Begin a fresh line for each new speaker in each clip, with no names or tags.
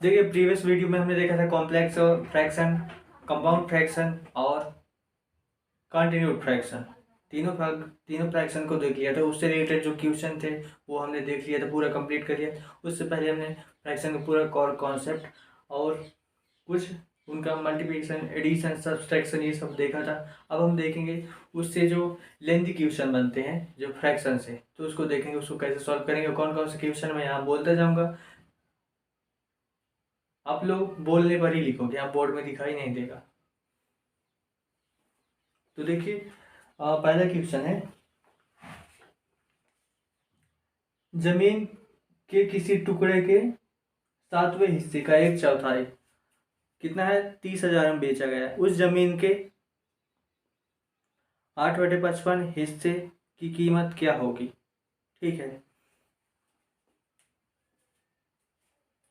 देखिए previous video में हमने देखा था कॉम्प्लेक्स फ्रैक्शन, कंपाउंड फ्रैक्शन और कंटिन्यूड फ्रैक्शन। तीनों फ्रैक्शन को देख लिया था। उससे रिलेटेड जो क्वेश्चन थे वो हमने देख लिया था, पूरा कंप्लीट कर लिया। उससे पहले हमने फ्रैक्शन का पूरा कॉर कॉन्सेप्ट और कुछ उनका मल्टीप्लिकेशन, एडिशन, सब्सट्रैक्शन ये सब देखा था। अब हम देखेंगे उससे जो लेंथी क्वेश्चन बनते हैं जो फ्रैक्शन से, तो उसको देखेंगे, उसको कैसे सॉल्व करेंगे, कौन कौन से क्वेश्चन मैं यहाँ बोलता जाऊँगा। आप लोग बोलने पर ही लिखोगे, यहाँ बोर्ड में दिखाई नहीं देगा। तो देखिए पहला क्वेश्चन है, जमीन के किसी टुकड़े के 7वें हिस्से का 1/4 कितना है, 30,000 में बेचा गया है। उस जमीन के 8/55 हिस्से की कीमत क्या होगी। ठीक है,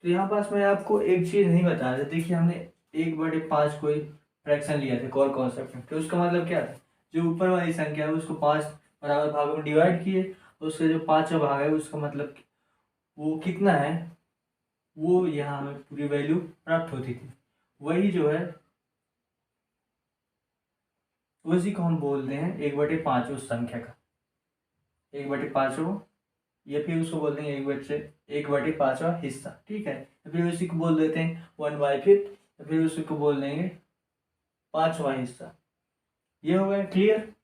तो यहाँ पास मैं आपको एक चीज़ नहीं बता रहा। देखिए हमने 1/5 कोई फ्रैक्शन लिया था कोर कॉन्सेप्ट में, तो उसका मतलब क्या था, जो ऊपर वाली संख्या है उसको 5 बराबर भागों में डिवाइड किए, उसका जो 5वां भाग है उसका मतलब वो कितना है, वो यहाँ हमें पूरी वैल्यू प्राप्त होती थी। वही जो है उसी को हम बोलते हैं 1/5 उस संख्या का, 1/5 या फिर उसको बोलते हैं 1/5वां हिस्सा। ठीक है, या फिर उसी को बोल देते हैं 1/5, या फिर उसी को बोल देंगे 5वां हिस्सा। ये हो गया क्लियर।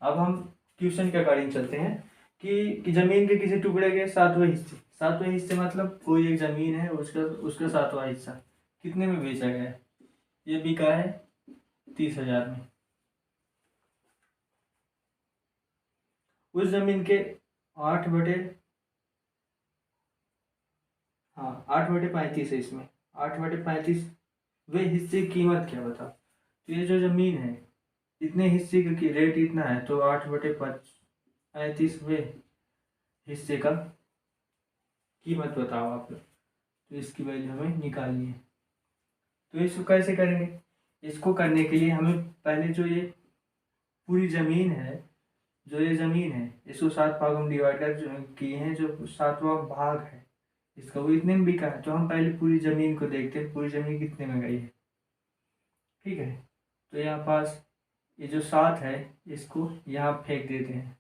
अब हम क्वेश्चन के अकॉर्डिंग चलते हैं कि जमीन के किसी टुकड़े के 7वें हिस्से मतलब कोई एक जमीन है, उसका उसका 7वां हिस्सा कितने में बेचा गया है। ये बिका है 30,000 में। उस जमीन के 8 बटे, हाँ 8/35 है इसमें, 8/35 वे हिस्से की कीमत क्या बताओ। तो ये जो जमीन है इतने हिस्से का रेट इतना है, तो 8/35 वे हिस्से का कीमत बताओ आप लोग। तो इसकी वैल्यू हमें निकालनी है। तो इसको कैसे करेंगे, इसको करने के लिए हमें पहले जो ये पूरी ज़मीन है, जो ये ज़मीन है इसको 7 भागों में डिवाइड कर किए हैं, जो 7वां भाग है इसका वो इतने में बिका है। तो हम पहले पूरी ज़मीन को देखते हैं, पूरी ज़मीन कितने में गई है। ठीक है, तो यहाँ पास ये जो 7 है इसको यहाँ फेंक देते हैं।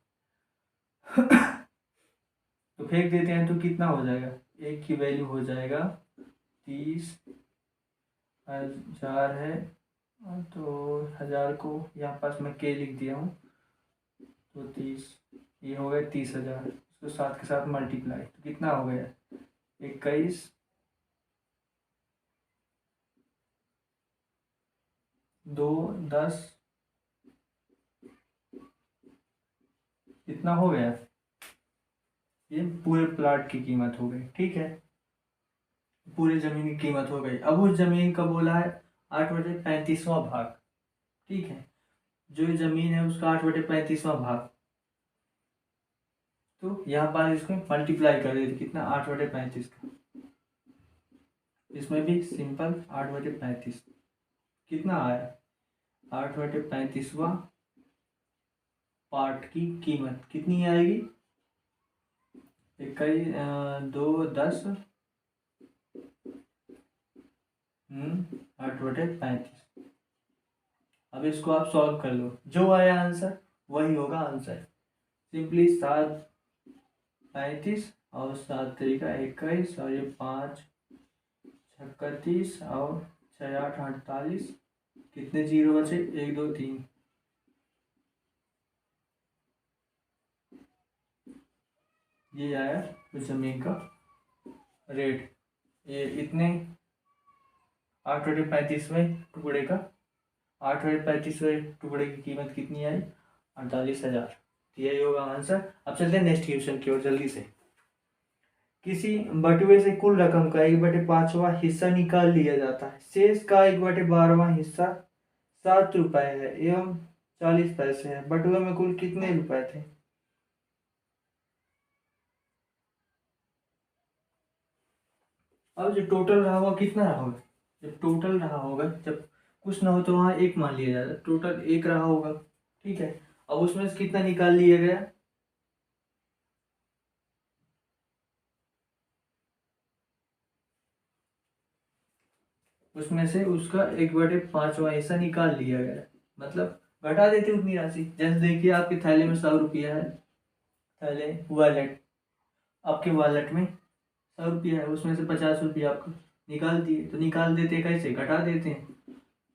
तो फेंक देते हैं तो कितना हो जाएगा, एक की वैल्यू हो जाएगा 30,000 है। तो 1000 को यहाँ पास मैं के लिख दिया हूँ, तो 30, ये हो गया 30,000। इसको 7 के साथ मल्टीप्लाई, तो कितना हो गया 21, 2, 10, इतना हो गया। ये पूरे प्लाट की कीमत हो गई। ठीक है, पूरे ज़मीन की कीमत हो गई। अब उस ज़मीन का बोला है 8/35वां भाग। ठीक है, जो ये ज़मीन है उसका 8/35वां भाग, तो यहाँ पर इसको मल्टीप्लाई कर देते, कितना 8/35 का, इसमें भी सिंपल 8/35 कितना आया, 8/35वां पार्ट की कीमत कितनी आएगी, 21, 2, 10, 8/35। अब इसको आप सॉल्व कर लो, जो आया आंसर वही होगा आंसर। सिंपली 7/35 और 7×3 = 21 और ये 5×6 = 30 और 6×8 = 48। कितने जीरो बचे, 1, 2, 3। ये आया उस जमीन का रेट। ये इतने 8/35वें टुकड़े का, 8/35वें टुकड़े की कीमत कितनी आई, 48,000। यही होगा आंसर। अब चलते हैं नेक्स्ट क्वेश्चन की ओर जल्दी से। किसी बटुए से कुल रकम का 1/5वां हिस्सा निकाल लिया जाता है। शेष का 1/12वां हिस्सा 7 रुपए है एवं 40 पैसे है। बटुए में कुल कितने रुपए थे। अब जो टोटल रहा होगा कितना रहा होगा, जब टोटल रहा होगा, जब कुछ ना हो तो वहाँ एक मान लिया जाता है, टोटल एक रहा होगा। ठीक है, अब उसमें से कितना निकाल लिया गया, उसमें से उसका 1/5वां हिस्सा निकाल लिया गया, मतलब घटा देते उतनी राशि। जैसे देखिए आपके थैले में 100 रुपया है, थैले वॉलेट, आपके वॉलेट में 100 रुपया है, उसमें से 50 रुपया आपको निकाल दिए। तो निकाल देते कैसे, घटा देते हैं।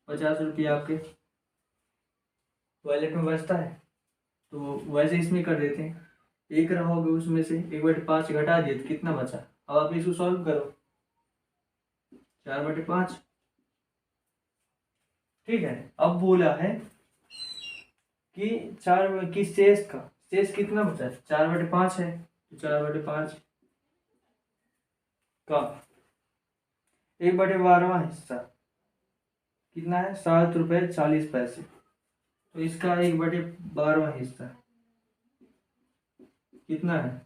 50 रुपया आपके वॉलेट में बचता है, तो वैसे इसमें कर देते हैं। एक रहोगे उसमें से 1/5 घटा दिए तो कितना बचा। अब आप इसको सॉल्व करो, 4/5। ठीक है, अब बोला है कि चार कि शेष का, शेष कितना बचा है, 4/5 है। तो 4/5 का 1/12वां हिस्सा कितना है, 7 रुपये 40 पैसे। तो इसका 1/12वां हिस्सा कितना है,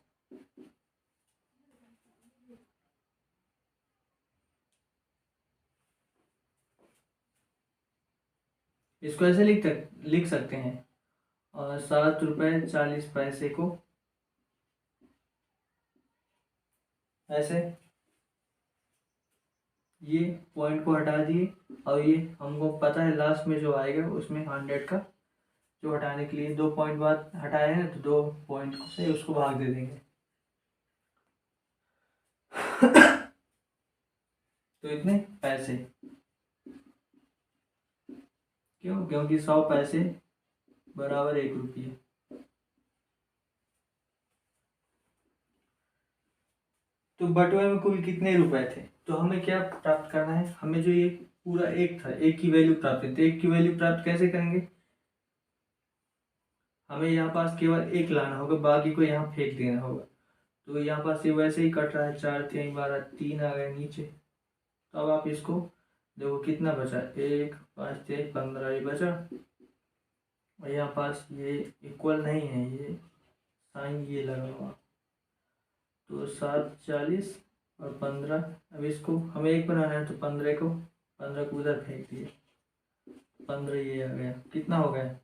इसको ऐसे लिख सकते हैं, और 7 रुपये 40 पैसे को ऐसे, ये पॉइंट को हटा दिए, और ये हमको पता है लास्ट में जो आएगा उसमें 100 का जो हटाने के लिए 2 पॉइंट बाद हटाए हैं, तो 2 पॉइंट से उसको भाग दे देंगे। तो इतने पैसे, क्यों, क्योंकि 100 पैसे बराबर 1 रुपये। तो बटुए में कुल कितने रुपए थे, तो हमें क्या प्राप्त करना है, हमें जो ये पूरा एक था, एक की वैल्यू प्राप्त करते, एक की वैल्यू प्राप्त कैसे करेंगे, हमें यहाँ पास केवल एक लाना होगा, बाकी को यहाँ फेंक देना होगा। तो यहाँ पास ये वैसे ही कट रहा है, 4×3 = 12, 3 आ गए नीचे। तो अब आप इसको देखो कितना बचा, 1 5 3 15 ये बचा, और यहाँ पास ये इक्वल नहीं है, ये साइन ये लगा हुआ, तो 7 40 और 15। अब इसको हमें एक बनाना है, तो 15 को उधर फेंक दिए, 15 ये आ गया, कितना हो गया,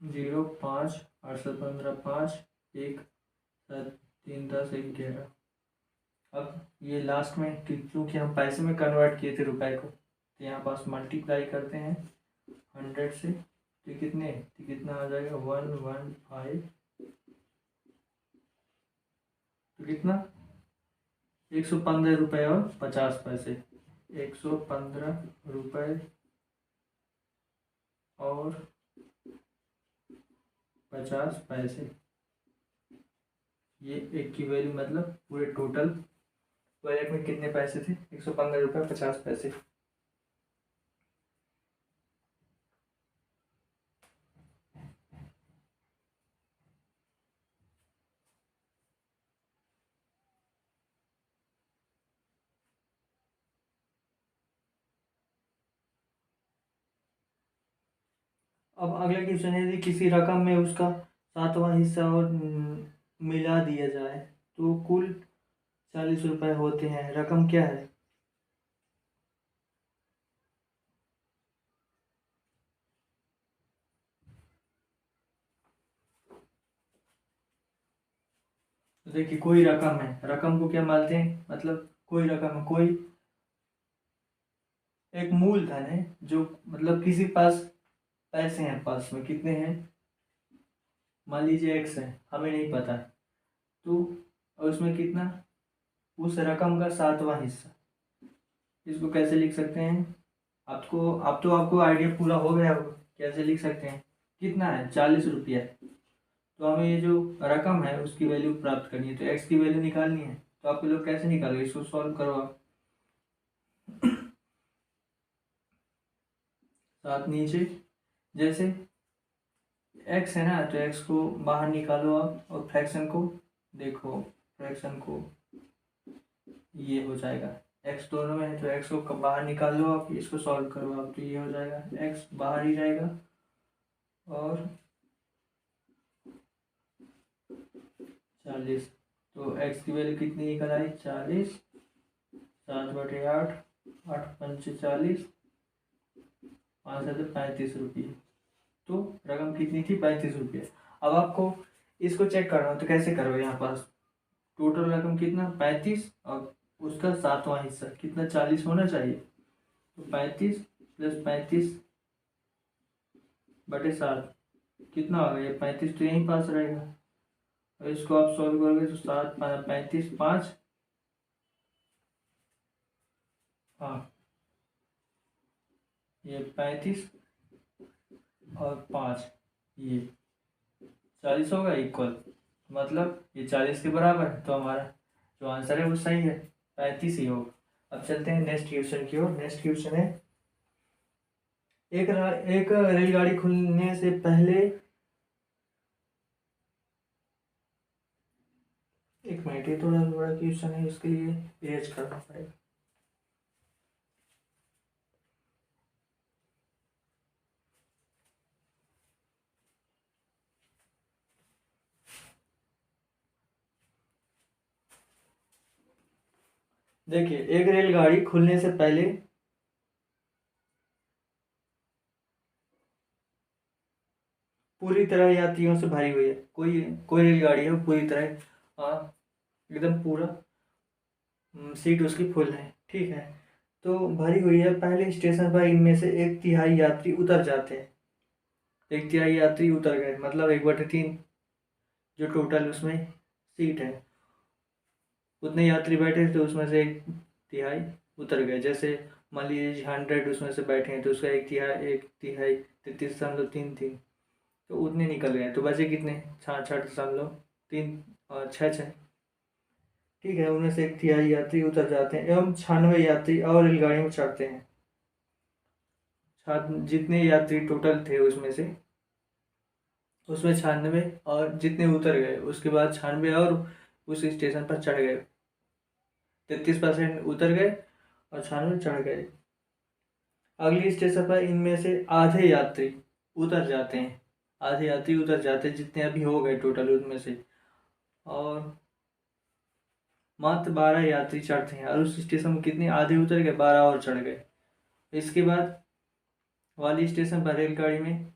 0 5 8 7 15 5 1 7 3 10 11। अब ये लास्ट में क्योंकि हम पैसे में कन्वर्ट किए थे रुपए को, तो यहाँ पास मल्टीप्लाई करते हैं 100 से, तो कितना आ जाएगा, 115, तो कितना, 115 रुपये और 50 पैसे, 115 रुपये और 50 पैसे। ये एक की वैल्यू, मतलब पूरे टोटल वॉलेट में कितने पैसे थे, 115 रुपये 50 पैसे। अब अगला क्वेश्चन है, यदि किसी रकम में उसका 7वां हिस्सा और मिला दिया जाए तो कुल 40 रुपये होते हैं, रकम क्या है। तो देखिए कोई रकम है, रकम को क्या मानते हैं, मतलब कोई रकम है, कोई एक मूलधन है, जो मतलब किसी पास पैसे हैं, पास में कितने हैं, मान लीजिए x है, हमें नहीं पता है, तो और उसमें कितना, उस रकम का 7वां हिस्सा, इसको कैसे लिख सकते हैं, आपको आइडिया पूरा हो गया होगा कैसे लिख सकते हैं। कितना है, 40 रुपया है, तो हमें ये जो रकम है उसकी वैल्यू प्राप्त करनी है, तो x की वैल्यू निकालनी है। तो आप लोग कैसे निकालोगे, इसको सॉल्व करो आप। सात नीचे। जैसे एक्स है ना, तो एक्स को बाहर निकालो आप और फ्रैक्शन को देखो, फ्रैक्शन को ये हो जाएगा। एक्स दोनों में है तो एक्स को बाहर निकाल लो आप, इसको सॉल्व करो आप, तो ये हो जाएगा एक्स बाहर ही जाएगा। और 40, तो एक्स की वैल्यू कितनी निकल आई 40। 7/8, 8×5 = 40, 5×7 = 35 रुपये। तो रकम कितनी थी 35 रुपये। अब आपको इसको चेक करना हो तो कैसे करो, यहाँ पास टोटल रकम कितना 35 और उसका 7वां हिस्सा कितना 40 होना चाहिए। तो 35 + 35/7 कितना होगा, ये 35 तो यहीं पास रहेगा। और इसको आप सॉल्व करोगे तो 7×5 = 5। हाँ, ये 35 और 5, ये 40 होगा इक्वल, मतलब ये 40 के बराबर है, तो हमारा जो आंसर है वो सही है, 35 ही होगा। अब चलते हैं नेक्स्ट क्वेश्चन की ओर। नेक्स्ट क्वेश्चन है, एक रेलगाड़ी खुलने से पहले, एक मिनट, ये थोड़ा बड़ा क्वेश्चन है, इसके लिए इरेज करना पड़ेगा। देखिए, एक रेलगाड़ी खुलने से पहले पूरी तरह यात्रियों से भरी हुई है। कोई कोई रेलगाड़ी है वो पूरी तरह, हाँ, एकदम पूरा सीट उसकी फुल है, ठीक है, तो भरी हुई है। पहले स्टेशन पर इनमें से 1/3 यात्री उतर जाते हैं। 1/3 यात्री उतर गए, मतलब 1/3 जो टोटल उसमें सीट है, उतने यात्री बैठे थे, उसमें से 1/3 उतर गए। जैसे मान लीजिए 100 उसमें से बैठे हैं, तो उसका 1/3 33.33, तो उतने निकल गए। तो बचे कितने 66.3 और 6, ठीक है। उनमें से 1/3 यात्री उतर जाते हैं एवं 96 यात्री और रेलगाड़ी में चढ़ते हैं। जितने यात्री टोटल थे उसमें 96 और जितने उतर गए उसके बाद 96 और उस स्टेशन पर चढ़ गए। 33% उतर गए और 96 चढ़ गए। अगली स्टेशन पर इनमें से आधे यात्री उतर जाते हैं। आधे यात्री उतर जाते हैं, जितने अभी हो गए टोटल उनमें से, और मात्र 12 यात्री चढ़ते हैं। और उस स्टेशन में कितने आधे उतर गए, 12 और चढ़ गए। इसके बाद वाली स्टेशन पर रेलगाड़ी में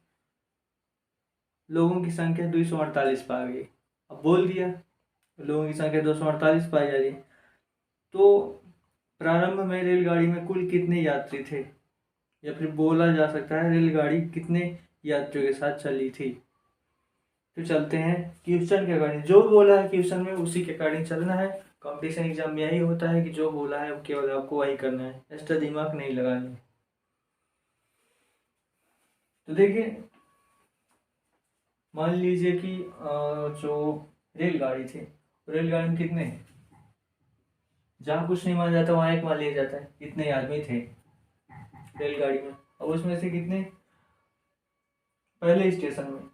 लोगों की संख्या 248 पा गई। अब बोल दिया लोगों की संख्या 248 पाई जा रही है, तो प्रारंभ में रेलगाड़ी में कुल कितने यात्री थे, या फिर बोला जा सकता है रेलगाड़ी कितने यात्रियों के साथ चली थी। तो चलते हैं क्वेश्चन के अकॉर्डिंग, जो बोला है क्वेश्चन में उसी के अकॉर्डिंग चलना है। कंपटीशन एग्जाम में यही होता है कि जो बोला है वो केवल आपको वही करना है, एक्स्ट्रा दिमाग नहीं लगानी है। तो देखिए, मान लीजिए कि जो रेलगाड़ी थी, रेलगाड़ी में कितने, जहाँ कुछ नहीं माना जाता वहाँ एक मान लिया जाता है, कितने आदमी थे रेलगाड़ी में। अब उसमें से कितने पहले स्टेशन में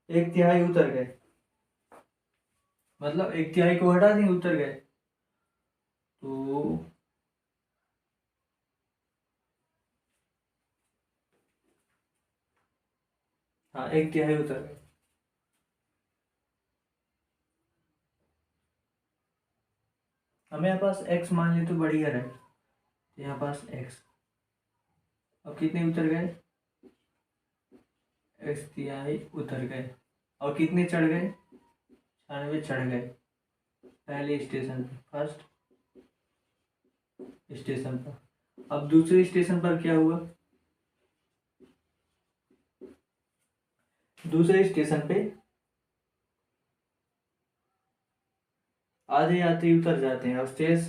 1/3 उतर गए, मतलब 1/3 को हटा दें उतर गए, तो हाँ 1/3 उतर गए। अब मेरे पास x मान ले तो बढ़िया रहे, तो यहाँ पास x, अब कितने उतर गए, 1/3 उतर गए, और कितने चढ़ गए, 96 चढ़ गए पहले स्टेशन पर, फर्स्ट स्टेशन पर। अब दूसरे स्टेशन पर क्या हुआ, दूसरे स्टेशन पे आधे यात्री उतर जाते हैं और शेष,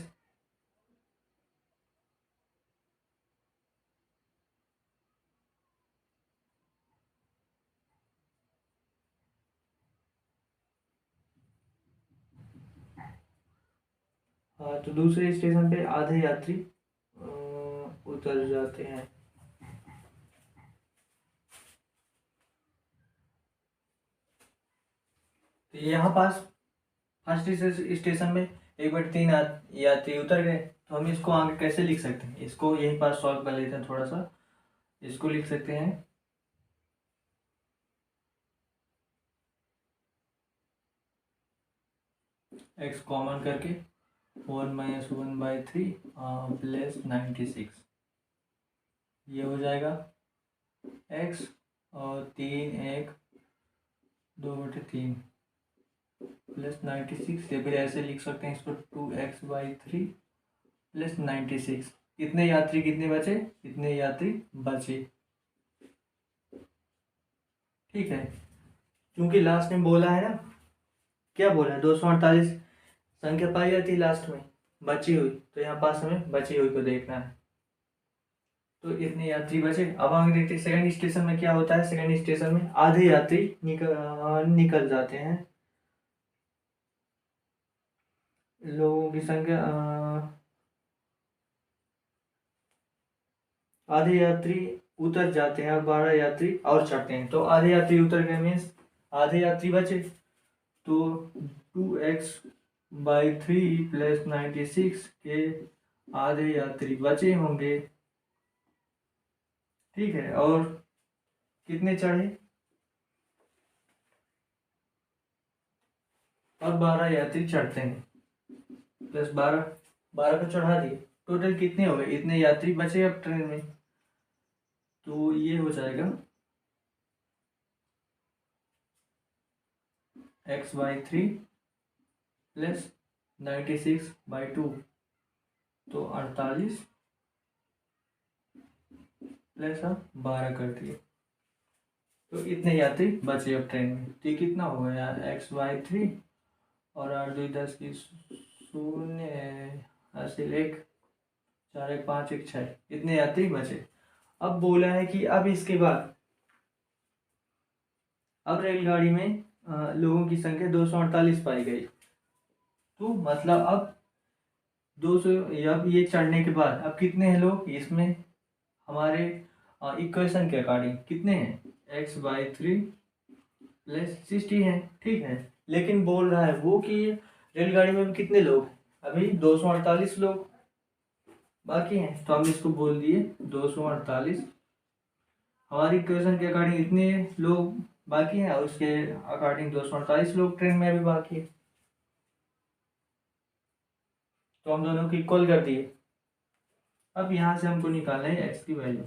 हाँ, तो दूसरे स्टेशन पे आधे यात्री उतर जाते हैं। तो यहाँ पास फर्स्ट स्टेशन में 1/3 यात्री उतर गए, तो हम इसको आगे कैसे लिख सकते हैं, इसको यहीं पास सॉल्व कर लेते हैं थोड़ा सा। इसको लिख सकते हैं x कॉमन करके 1 - 1/3 प्लस 96, ये हो जाएगा x, और 3 1 2/3 प्लस 96, या फिर ऐसे लिख सकते हैं इसको 2x/3 प्लस 96। कितने यात्री कितने बचे, कितने यात्री बचे, ठीक है। क्योंकि लास्ट में बोला है ना, क्या बोला है, 248 संख्या पाई जाती है लास्ट में बची हुई, तो यहाँ पास हमें बची हुई को देखना है। तो इतने यात्री बचे। अब आगे देखते हैं सेकंड स्टेशन में क्या होता है। सेकंड स्टेशन में आधे यात्री निकल जाते हैं। लोगों की संख्या आधे यात्री उतर जाते हैं और 12 यात्री और चढ़ते हैं। तो आधे यात्री उतर गए मीन्स आधे यात्री बचे, तो 2x/3 प्लस 96 के आधे यात्री बचे होंगे, ठीक है। और कितने चढ़े, अब 12 यात्री चढ़ते हैं, प्लस 12 को चढ़ा दिए, टोटल कितने हो गए, इतने यात्री बचे अब ट्रेन में। तो ये हो जाएगा x/3 प्लस 96/2, तो 48 प्लस हम 12 कर दिए, तो इतने यात्री बचे अब ट्रेन में। तो ये कितना हो गया, x/3 और 8 2 10 की 0 हासिल 1 4 1 5 1 6, इतने यात्री बचे। अब बोला है कि अब इसके बाद अब रेलगाड़ी में लोगों की संख्या 248 पाई गई। तो मतलब अब 200, अब ये चढ़ने के बाद अब कितने हैं लोग इसमें, हमारे इक्वेशन के अकॉर्डिंग कितने हैं, x/3 प्लस 60 है, ठीक है। लेकिन बोल रहा है वो कि रेलगाड़ी में कितने लोग हैं, अभी 248 लोग बाकी हैं, तो हम इसको बोल दिए 248। हमारी इक्वेशन के अकॉर्डिंग इतने लोग बाकी हैं और उसके अकॉर्डिंग 248 लोग ट्रेन में अभी बाकी है, तो हम दोनों को इक्वल कर दिए। अब यहाँ से हमको निकालना है x की वैल्यू,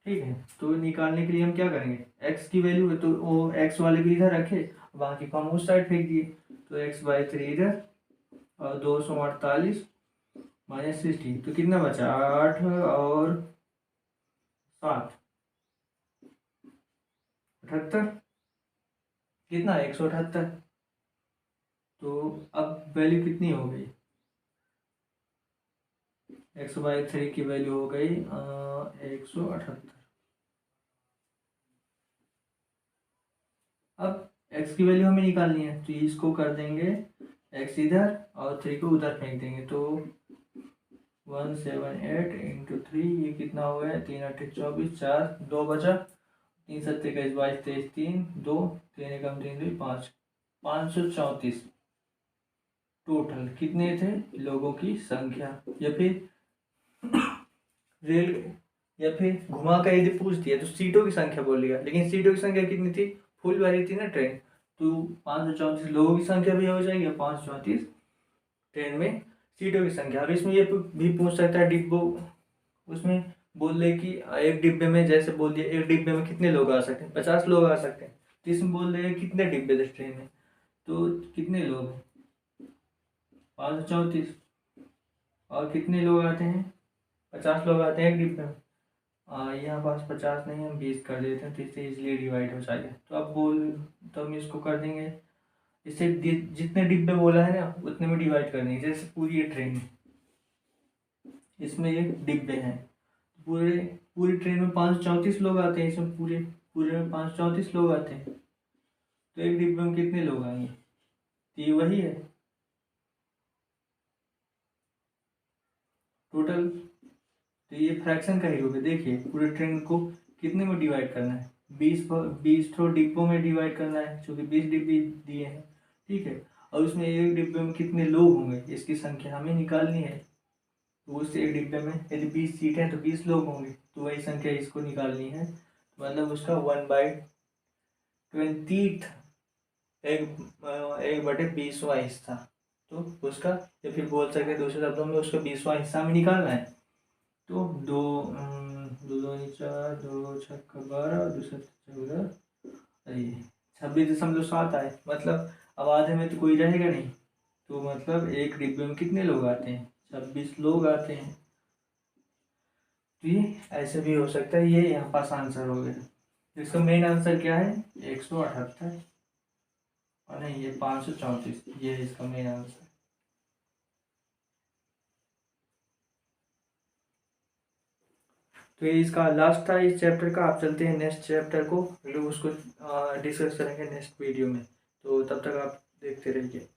ठीक है। तो निकालने के लिए हम क्या करेंगे, x की वैल्यू है तो वो x वाले को इधर रखे, बाकी को हम उस साइड फेंक दिए, तो x/3 इधर और 248 माइनस 60, तो कितना बचा 8 और 7 78, कितना 178। तो अब वैल्यू कितनी हो गई, x/3 की वैल्यू हो गई 178। अब x की वैल्यू हमें निकालनी है, तो इसको कर देंगे x इधर और 3 को उधर फेंक देंगे, तो 178 इंटू 3, ये कितना हो गया 3 8 24 4 2 बचा, 3 7 21 22 23 3 2 3 एकम 3 2 5, 534 टोटल कितने थे लोगों की संख्या। या फिर रेल, या फिर घुमा कर यदि पूछ दिया तो सीटों की संख्या बोलेगा, लेकिन सीटों की संख्या कितनी थी, फुल भरी थी ना ट्रेन, तो 534 लोगों की संख्या भी हो जाएगी, 534 ट्रेन में सीटों की संख्या। अब इसमें ये भी पूछ सकता है डिब्बों, उसमें बोल दे कि एक डिब्बे में, जैसे बोल दिया एक डिब्बे में कितने लोग आ सकते हैं, 50 लोग आ सकते हैं, तो इसमें बोल देगा कितने डिब्बे थे ट्रेन में, तो कितने लोग हैं 534, और कितने लोग आते हैं 50 लोग आते हैं एक डिब्बे में। यहाँ पास 50 नहीं, हम 20 कर देते हैं, तो इससे इजिली डिवाइड हो जाएगा। तो अब तो हम इसको कर देंगे, इससे जितने डिब्बे बोला है ना उतने में डिवाइड कर देंगे। जैसे पूरी ये ट्रेन है, इसमें ये डिब्बे हैं, पूरे पूरी ट्रेन में 534 लोग आते हैं, इसमें पूरे पूरे में 534 लोग आते हैं, तो एक डिब्बे में कितने लोग आएंगे, तो ये वही है टोटल। तो ये फ्रैक्शन का ही रूप है, देखिए पूरे ट्रेन को कितने में डिवाइड करना है, 20 थ्रो डिब्बों में डिवाइड करना है, क्योंकि 20 डिब्बे दिए हैं, ठीक है। और उसमें एक डिब्बे में कितने लोग होंगे इसकी संख्या हमें निकालनी है। तो उस एक डिब्बे में यदि 20 सीट है तो 20 लोग होंगे, तो वही संख्या इसको निकालनी है। मतलब उसका 1/20 एक 1/20वां हिस्सा, तो उसका, या फिर बोल सकते हैं दूसरे शब्दों में उसका 20वां हिस्सा में निकालना है। तो दो दो दूनी 4, 2 छक्का 12, दूसरा 14, अरे 26.7 आए। मतलब अब आधे में तो कोई रहेगा नहीं, तो मतलब एक डिब्बे में कितने लोग आते हैं, 26 लोग आते हैं। तो ये ऐसे भी हो सकता है, ये यहाँ पास आंसर हो गया। इसका मेन आंसर क्या है, 178, और नहीं ये 534, ये है इसका मेन आंसर। तो ये इसका लास्ट था इस चैप्टर का। आप चलते हैं नेक्स्ट चैप्टर को, लोग उसको डिस्कस करेंगे नेक्स्ट वीडियो में। तो तब तक आप देखते रहिए।